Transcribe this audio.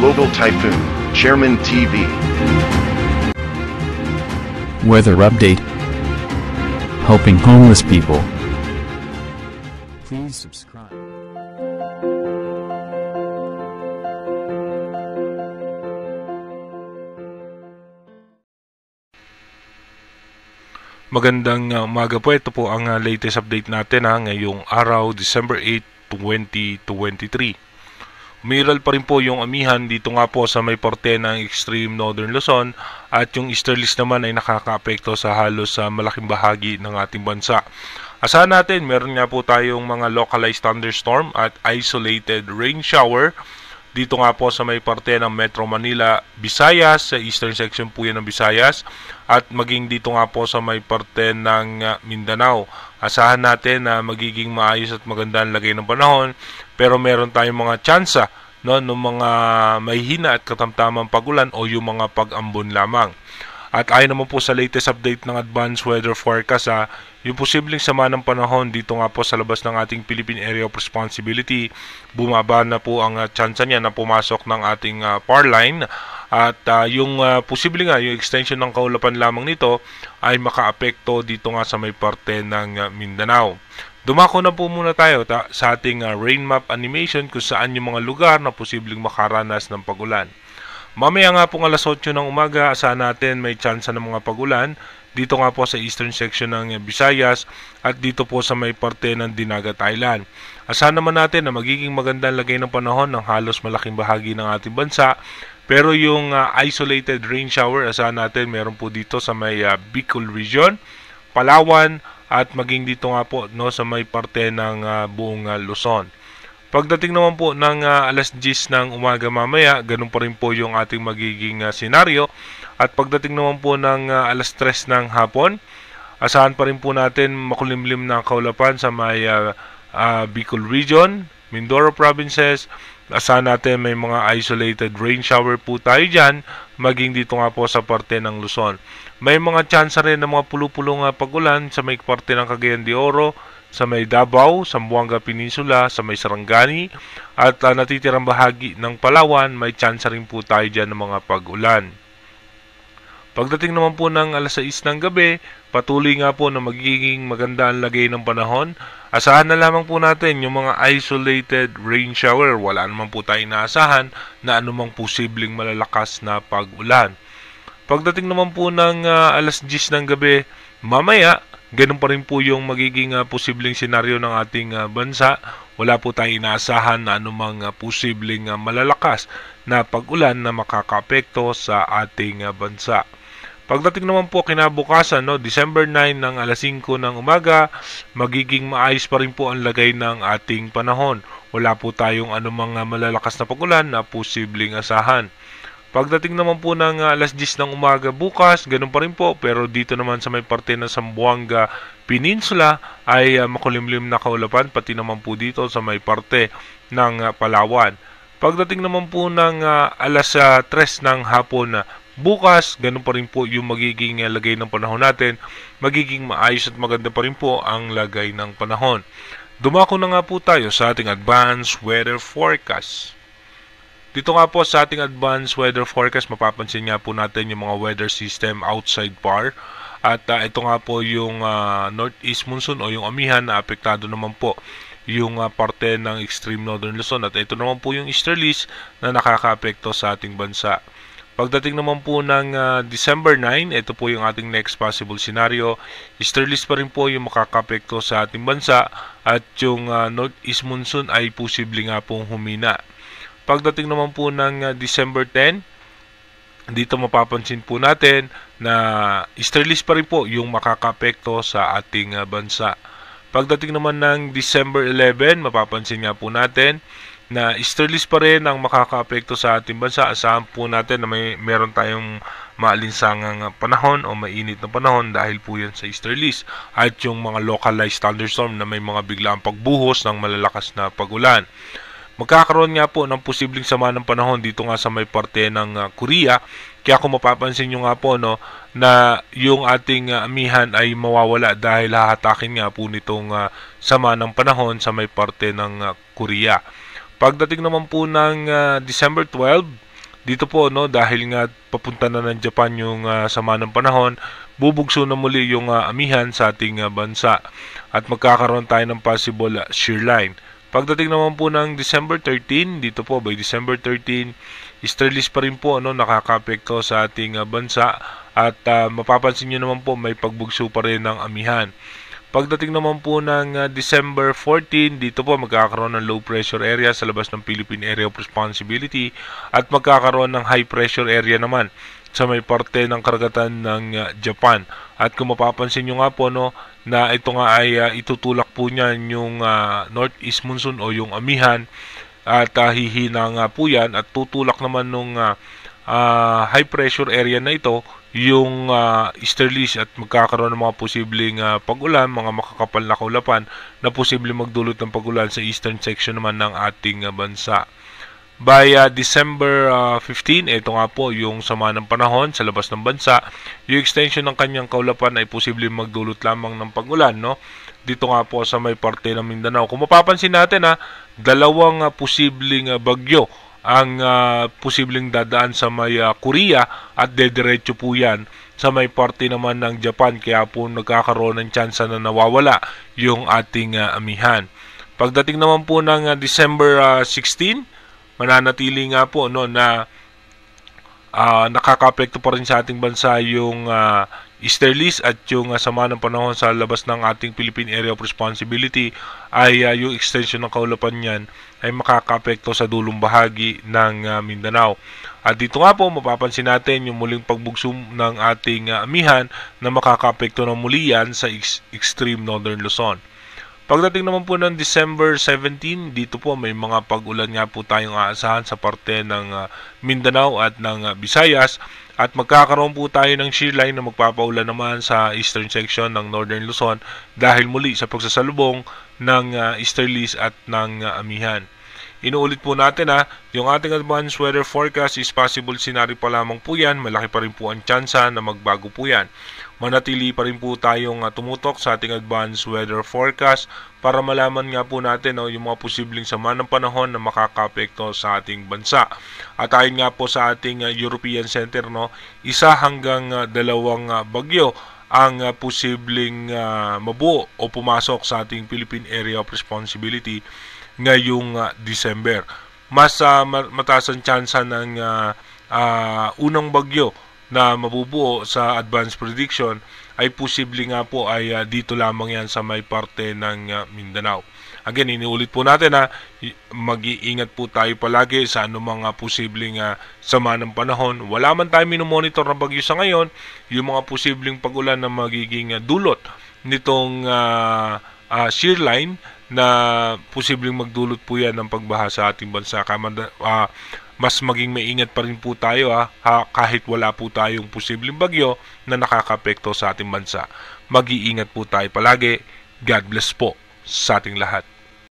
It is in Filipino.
Global Typhoon, Chairman TV. Weather update. Helping homeless people. Please subscribe. Magandang umaga po. Ito po ang latest update natin ngayong araw, December 8, 2023. Umiral pa rin po yung amihan dito nga po sa may parte ng extreme northern Luzon at yung easterlies naman ay nakakaapekto sa halos malaking bahagi ng ating bansa. Asahan natin meron nga po tayong mga localized thunderstorm at isolated rain shower dito nga po sa may parte ng Metro Manila, Visayas, sa eastern section po yan ng Visayas, at maging dito nga po sa may parte ng Mindanao. Asahan natin na magiging maayos at maganda ang lagay ng panahon, pero meron tayong mga tsansa ng mga mahihina at katamtamang pagulan o yung mga pag-ambon lamang. At ayon naman po sa latest update ng Advanced Weather Forecast, yung posibleng sama ng panahon dito nga po sa labas ng ating Philippine Area of Responsibility, bumaba na po ang tsansa niya na pumasok ng ating PAR line. At yung posibleng yung extension ng kaulapan lamang nito ay makaapekto dito nga sa may parte ng Mindanao. Dumako na po muna tayo sa ating rain map animation kung saan yung mga lugar na posibleng makaranas ng pagulan. Mamaya nga pong alas 8 ng umaga, asahan natin may tsansa ng mga pagulan dito nga po sa eastern section ng Visayas at dito po sa may parte ng Dinagat Island. Asahan naman natin na magiging magandang lagay ng panahon ng halos malaking bahagi ng ating bansa, pero yung isolated rain shower, asahan natin meron po dito sa may Bicol region, Palawan at maging dito nga po sa may parte ng buong Luzon. Pagdating naman po ng alas 10 ng umaga mamaya, ganun pa rin po yung ating magiging senaryo. At pagdating naman po ng alas 3 ng hapon, asahan pa rin po natin makulimlim na kaulapan sa may Bicol region, Mindoro provinces. Asahan natin may mga isolated rain shower po tayo dyan, maging dito nga po sa parte ng Luzon. May mga tsansa rin ng mga pulupulong pagulan sa may parte ng Cagayan de Oro, sa may Davao, Zamboanga Peninsula, sa may Sarangani, at natitirang bahagi ng Palawan, may tsansa rin po tayo dyan ng mga pag-ulan. Pagdating naman po ng alas 6 ng gabi, patuloy nga po na magiging maganda ang lagay ng panahon. Asahan na lamang po natin yung mga isolated rain shower. Wala naman po tayo inaasahan na anumang posibleng malalakas na pag-ulan. Pagdating naman po ng alas 10 ng gabi, mamaya, ganun pa rin po yung magiging posibleng senaryo ng ating bansa. Wala po tayong inaasahan na anumang posibleng malalakas na pag-ulan na makakaapekto sa ating bansa. Pagdating naman po kinabukasan, December 9 ng alas 5 ng umaga, magiging maayos pa rin po ang lagay ng ating panahon. Wala po tayong anumang malalakas na pag-ulan na posibleng asahan. Pagdating naman po ng alas 10 ng umaga bukas, ganun pa rin po, pero dito naman sa may parte ng Zamboanga Peninsula ay makulimlim na kaulapan, pati naman po dito sa may parte ng Palawan. Pagdating naman po ng alas 3 ng hapon bukas, ganun pa rin po yung magiging lagay ng panahon natin, magiging maayos at maganda pa rin po ang lagay ng panahon. Dumako na nga po tayo sa ating Advanced Weather Forecast. Dito nga po sa ating Advanced Weather Forecast, mapapansin nga po natin yung mga weather system outside PAR. At ito nga po yung northeast monsoon o yung amihan na apektado naman po yung parte ng extreme northern Luzon. At ito naman po yung easterlies na nakakaapekto sa ating bansa. Pagdating naman po ng December 9, ito po yung ating next possible scenario. Easterlies pa rin po yung makakaapekto sa ating bansa at yung northeast monsoon ay posible nga pong humina. Pagdating naman po ng December 10, dito mapapansin po natin na easterlies pa rin po yung makakaapekto sa ating bansa. Pagdating naman ng December 11, mapapansin nga po natin na easterlies pa rin ang makakaapekto sa ating bansa. Asahan po natin na meron tayong maalinsangang panahon o mainit na panahon dahil po yan sa easterlies at yung mga localized thunderstorm na may mga biglaang pagbuhos ng malalakas na pagulan. Magkakaroon nga po ng posibleng sama ng panahon dito nga sa may parte ng Korea. Kaya kung mapapansin nyo nga po na yung ating amihan ay mawawala dahil hahatakin nga po nitong sama ng panahon sa may parte ng Korea. Pagdating naman po ng December 12, Dito po, no, dahil nga papunta na ng Japan yung sama ng panahon, bubugso na muli yung amihan sa ating bansa at magkakaroon tayo ng possible shear line. Pagdating naman po ng December 13, dito po by December 13, easterlies pa rin po, no, nakaka-apekto sa ating bansa at mapapansin nyo naman po may pagbugso pa rin ng amihan. Pagdating naman po ng December 14, dito po magkakaroon ng low pressure area sa labas ng Philippine Area of Responsibility at magkakaroon ng high pressure area naman sa may parte ng karagatan ng Japan. At kung mapapansin nyo nga po, no, na ito nga ay itutulak po niyan yung northeast monsoon o yung amihan at hihina nga po yan at tutulak naman nung high pressure area na ito yung easterlies at magkakaroon ng mga posibleng pag-ulan, mga makakapal na kaulapan na posibleng magdulot ng pag-ulan sa eastern section naman ng ating bansa. By December 15, ito nga po yung sama ng panahon sa labas ng bansa. Yung extension ng kanyang kaulapan ay posibleng magdulot lamang ng pag-ulan, no? Dito nga po sa may parte ng Mindanao. Kung mapapansin natin, dalawang posibleng bagyo ang posibleng dadaan sa may Korea at dediretso po yan sa may parte naman ng Japan, kaya po nagkakaroon ng tsansa na nawawala yung ating amihan. Pagdating naman po ng December 16, mananatili nga po, no, na nakaka-apekto pa rin sa ating bansa yung easterlies at yung sama ng panahon sa labas ng ating Philippine Area of Responsibility ay yung extension ng kaulapan niyan ay makaka-apekto sa dulong bahagi ng Mindanao. At dito nga po mapapansin natin yung muling pagbugso ng ating amihan na makaka-apekto ng muli yan sa extreme northern Luzon. Pagdating naman po ng December 17, dito po may mga pag-ulan nga po tayong aasahan sa parte ng Mindanao at ng Visayas at magkakaroon po tayo ng shear line na magpapaulan naman sa eastern section ng northern Luzon dahil muli sa pagsasalubong ng easterlies at ng amihan. Inuulit po natin yung ating advanced weather forecast is possible scenario pa lamang po yan, malaki pa rin po ang tsansa na magbago po yan. Manatili pa rin po tayong tumutok sa ating advanced weather forecast para malaman nga po natin yung mga posibleng sama ng panahon na makaka-apekto sa ating bansa. At ayon nga po sa ating European Center, isa hanggang dalawang bagyo ang posibleng mabuo o pumasok sa ating Philippine Area of Responsibility ngayong December. Mas mataas ang tsansa ng unang bagyo na mabubuo sa advanced prediction ay posible nga po ay dito lamang yan sa may parte ng Mindanao. Again, iniulit po natin mag-iingat po tayo palagi sa anumang posibleng sama ng panahon. Wala man tayo minomonitor na bagyo sa ngayon, yung mga posibleng pag-ulan na magiging dulot nitong shear line na posibleng magdulot po yan ng pagbaha sa ating bansa. Mas maging maingat pa rin po tayo kahit wala po tayong posibleng bagyo na nakaka-apekto sa ating bansa. Mag-iingat po tayo palagi. God bless po sa ating lahat.